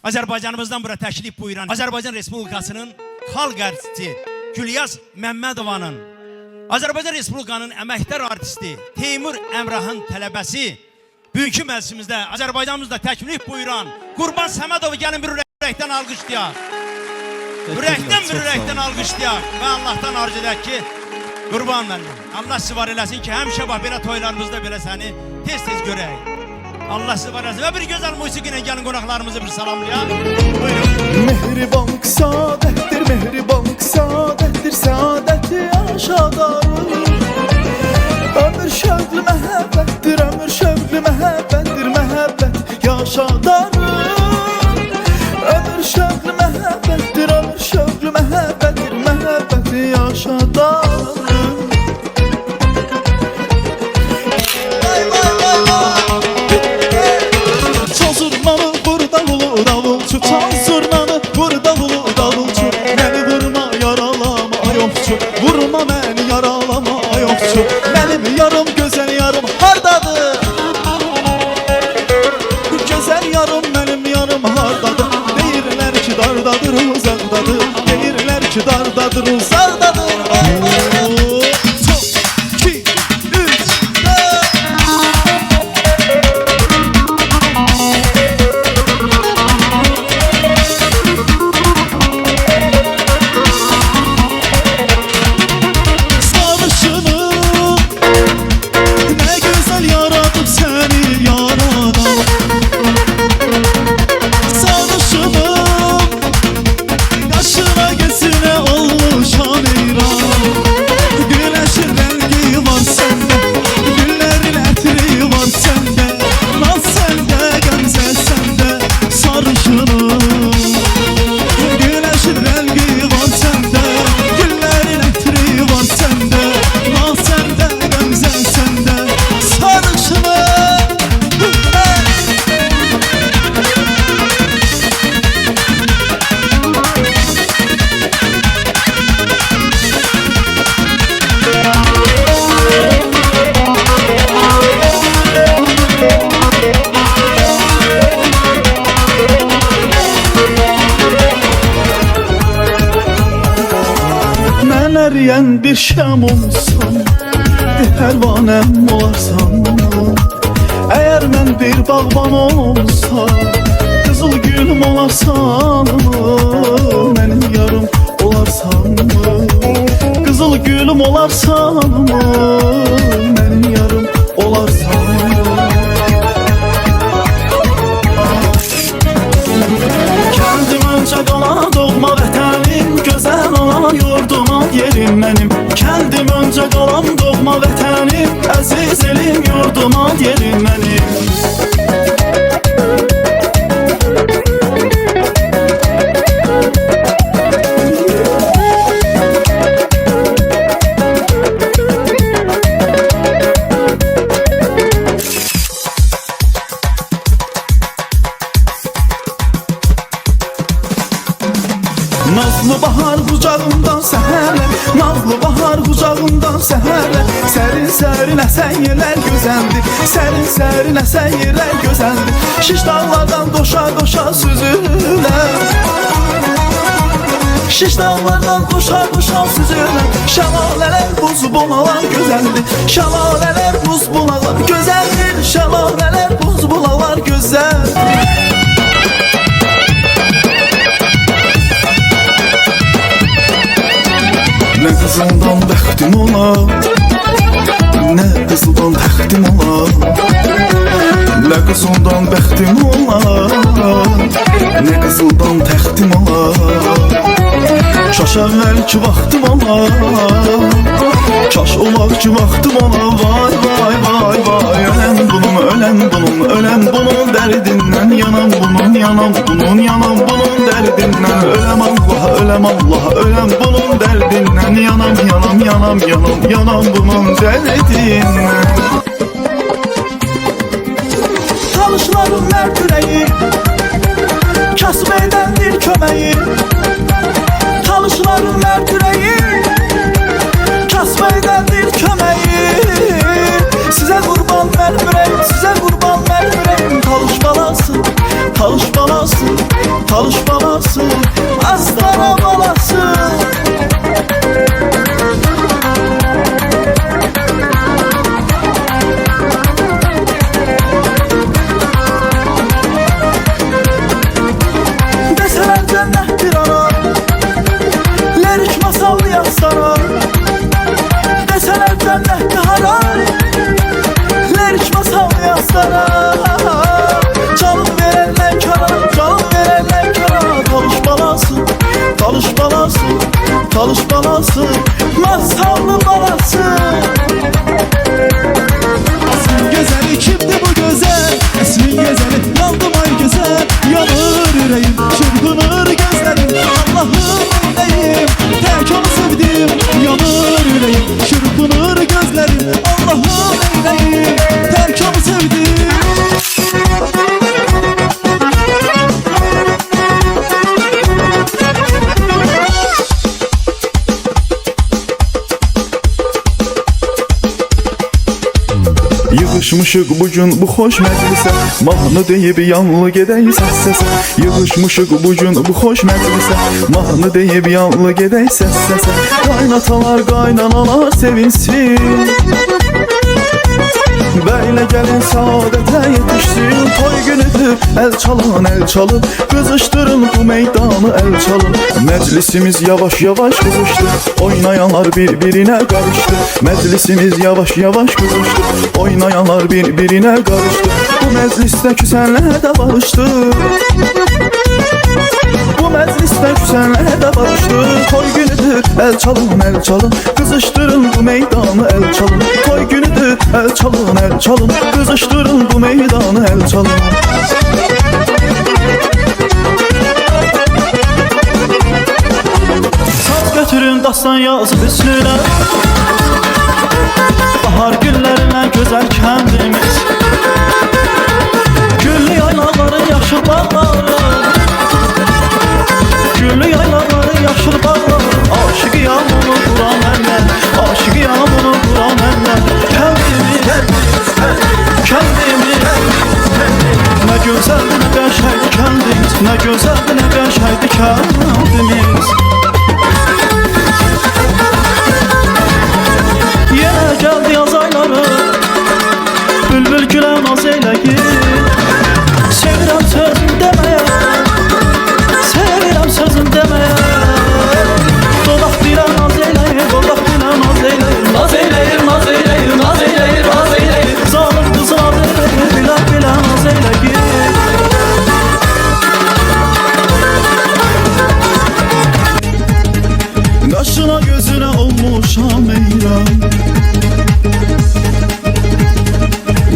Azərbaycanımızdan bura təşrif buyuran Azərbaycan Respublikasının xalq artisti Gülyaz Məmmədovanın, Azərbaycan Respublikanın əməkdar artisti Teymur Əmrahın tələbəsi, bugünkü məclisimizdə Azərbaycanımızda təşrif buyuran Qurban Səmədovu gəlin bir ürəkdən alqışlayaq. Ürəkdən alqışlayaq və Allahdan arzu edək ki, Qurban mənim, Allah sizi var eləsin ki, həmişə bax belə toylarımızda belə səni tez-tez görək. Allah sizi var eləsin və bir gözəl musiqi ilə gəlin qonaqlarımızı bir salamlayaq. Buyurun. Mehribanlık saadettir, mehribanlık saadettir, saadeti aşağıdarım. Ömür şevkli mehabbettir, ömür şevkli mehabbettir, mehabbet yaşadarım. Ömür şevkli mehabbettir, ömür şevkli mehabbettir, mehabbet yaşadarım. Çazırmanı burada vulu davulçu, çazırmanı burada vulu davulçu. Beni vurma yaralama ayovçu, vurma beni yaralama ayovçu. Benim yarım güzel yarım hardadır, güzel yarım benim yarım hardadır. Deyirler ki dardadır uzakdadır, deyirler ki dardadır uzakdadır. Yen bir şam olsan, pervanem olarsan. Eğer ben bir bağban olsam, kızıl gülüm olarsan. Benim yarım olarsan, kızıl gülüm olarsan. Benim yarım olarsan. Kendim önce dolan doğma vətənim, güzel olan yurduma yerim benim. Kendim önce kalan doğma vətənim, əziz elim yurduma yerim benim. Nazlı bahar kucağımdan səhərlər, nazlı bahar kucağımdan səhərlər. Sərin əsən yerlər gözəldir, sərin əsən yerlər gözəldir. Şiş dağlardan qoşa süzürlər, şiş dağlardan qoşa süzürlər. Şəlalələr buz bulalar gözəldir, şəlalələr buz bulalar gözəldir, şəlalələr buz bulalar gözəldir. Ne kızıldan bəxtim olar, ne kızıldan təxtim olar. Ne kızıldan bəxtim olar, ne kızıldan təxtim olar. Kaş əvvəlki vaxtım olar, kaş olar ki vaxtım olar. Vay vay vay vay, öləm bunun, öləm bunun, öləm bunun dərdindən. Yanam bunun, yanam bunun, yanam bunun dərdindən. Öləm Allah, öləm Allah, öləm bunun dərdindən. Yanam, yanam, yanam, yanam, yanam bunun dərdindən. Talışların mərd ürəyi, kasıb edəndir köməyi. Talışların mərd ürəyi, kasıb edəndir köməyi. Sizə qurban mənim ürəyim, sizə qurban mənim ürəyim. Talış balası, talış balası, talış balası, astana balası. Deseler cennettir ana, lerik masal yazsana. Deseler cennettir ana, lerik masal yazsana. Canım verenler kara, canım verenler kara. Talış balası, talış balası, talış balası, masallı balası. Gözəli kimdir bu gözəl? Əsrin gözəli, yandım ay gözəl. Yanır ürəyim, çırpınır gözlərim. Allah'ım neyim, tək onu sevdim. Yanır ürəyim, çırpınır gözlərim. Allah'ım neyim, tək onu sevdim. Yığışmışıq bugün bu xoş məclisə, mahnı deyib yanlı gedək səs-səsə. Yığışmışıq bugün bu xoş məclisə, mahnı deyib yanlı gedək səs-səsə. Qaynatalar, qaynanalar sevinsin, Bəylə gəlin saadətə yetişsin. Toy günüdür, əl çalın, əl çalın, qızışdırın bu meydanı, əl çalın. Məclisimiz yavaş-yavaş qızışdı, oynayanlar bir-birinə qarışdı. Məclisimiz yavaş-yavaş qızışdı, oynayanlar bir-birinə qarışdı. Bu məclisdə küsənlər də barışdı, bu məclisdə küsənlər də barışdı. Toy günüdür, əl çalın, əl çalın, qızışdırın bu meydanı, əl çalın. Toy günüdür, əl çalın, əl çalın, qızışdırın bu meydanı, əl çalın. Saz götürün, dastan yazıb üstünə, bahar günlərinə gözəl kəndimiz. Güllü yaylaları, yaşıl bağları, güllü yaylaları, yaşıl bağları. Aşıqıyam onu quran məndən, aşıqıyam onu quran məndən. Kəndimiz, kəndimiz, nə gözəldir, nə qəşəngdir kəndimiz, nə gözəldir, nə qəşəngdir kəndimiz. Yenə gəldi yaz ayları, bülbül gülə naz eyləyir. Sevirəm sözüm deməyə, sevirəm sözüm deməyə. Dodaq dilə naz eyləyir, dodaq dilə naz eyləyir. Naz eyləyir, naz eyləyir, naz eyləyir, naz eyləyir. Zalım qız naz eyləyir, bilə bilə naz eyləyir. Qaşına gözünə olmuşam eyran,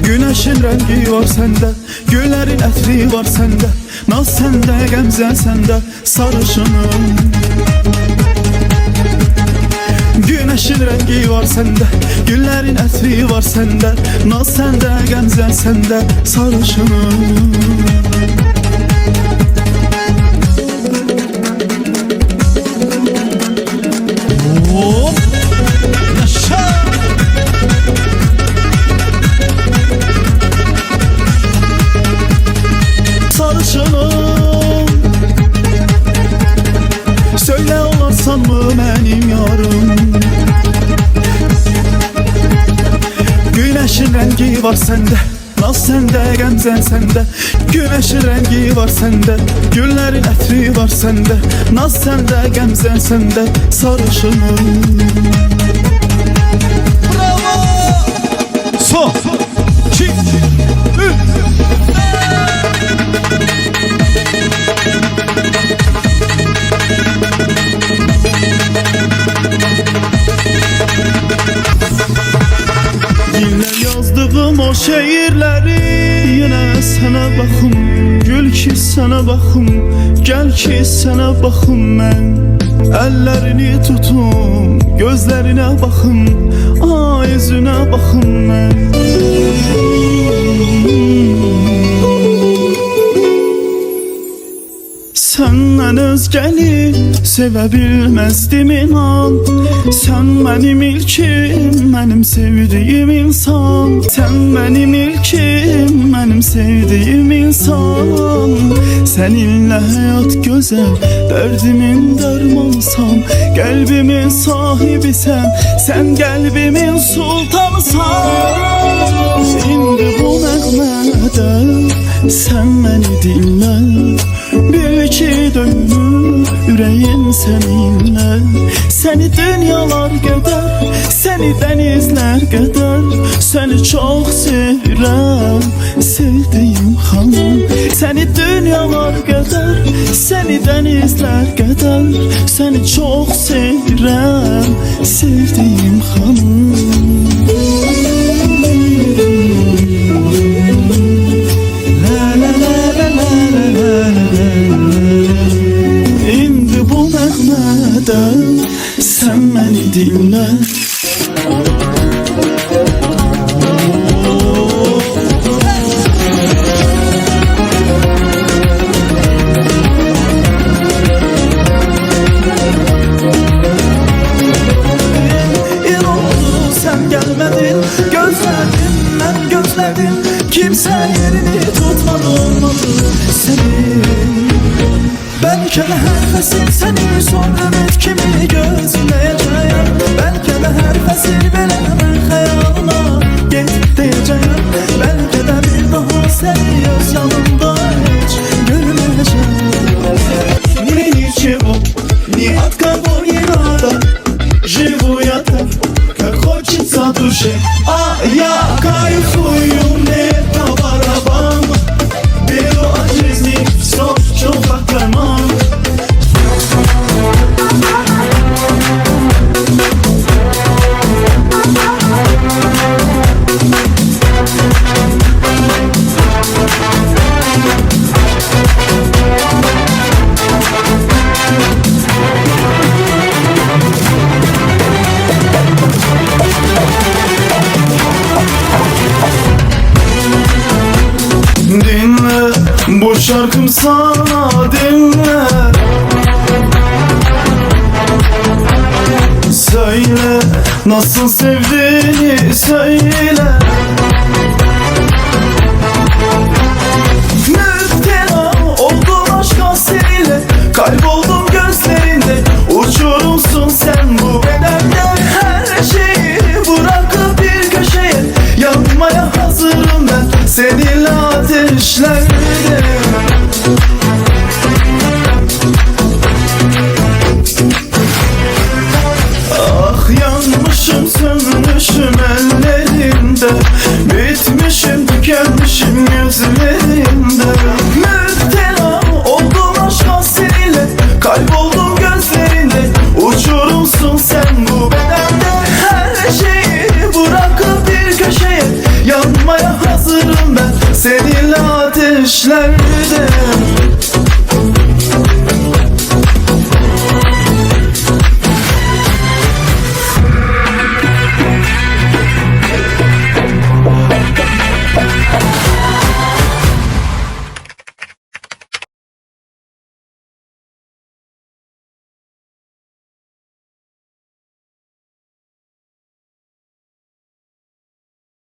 güneşin rəngi var səndə, güllərin ətri var səndə. Naz səndə, qəmzə səndə, sarışınım. Güneşin rəngi var səndə, güllərin ətri var səndə. Naz səndə, qəmzə səndə, sarışınım. Hop! Yaşa! Sarışınım, söylə olarsan mı mənim yarım? Güneşin rəngi var səndə, naz səndə, qəmzən səndə. Güneşin rəngi var səndə, güllərin ətri var səndə. Naz səndə, qəmzən səndə, sarışınım. Bravo! Son, 2, 3. Yine yazdığım o şeirleri, yine sana baxım, gül ki sana baxım, gəl ki sana baxım mən. Əllərini tutum, gözlərinə baxım, ay üzünə baxım mən. Səndən özgəni sevə bilməzdim inan. Sən mənim ilkim, mənim sevdiyim insan. Sən mənim ilkim, mənim sevdiyim insan. Səninlə həyat gözəl, dərdimin dərmansan. Qəlbimin sahibisən, sən qəlbimin sultanısan. İndi bu nəğmədə sən məni dinlə. Bil ki dönür ürəyin səninlə. Səni dünyalar qədər, səni dənizlər qədər. Səni çox sevirəm, sevdiyim xanım. Səni dünyalar qədər, səni dənizlər qədər. Səni çox sevirəm, sevdiyim xanım. İndi bu nəğmədə sən məni dinlə. İl oldu sən gəlmədin, gözlədim mən gözlədim. Kimsə yerini tutmadı olmadı senin. Bəlkə də hər fəsil səni son ümid kimi gözləyəcəyəm. Bəlkə də hər fəsil belə mən xəyalına get deyəcəyəm. Bəlkə də bir daha səni öz yanımda heç görməyəcəm. Мне ничего, ни от кого не надо. Живу я так, как хочется душе. А я кайфую, мне по барабану. Беру от жизни все, что по карману. Dinle, bu şarkım sana dinle. Söyle, nasıl sevdiğini söyle. Müptela oldum aşka seninle. Kayboldum gözlerinde. Uçurumsun sen bu bedende. Her şeyi bırakıp bir köşeye yanmaya hazırım ben. Seninle ateşlerde. Ah yanmışım sönmüşüm ellerinde. Bitmişim tükenmişim gözlerinde. Müptela oldum aşka seninle. Kayboldum gözlerinde. Uçurumsun sen bu bedende. Her şeyi bırakıp bir köşeye yanmaya hazırım ben. Seninle ateşlerde.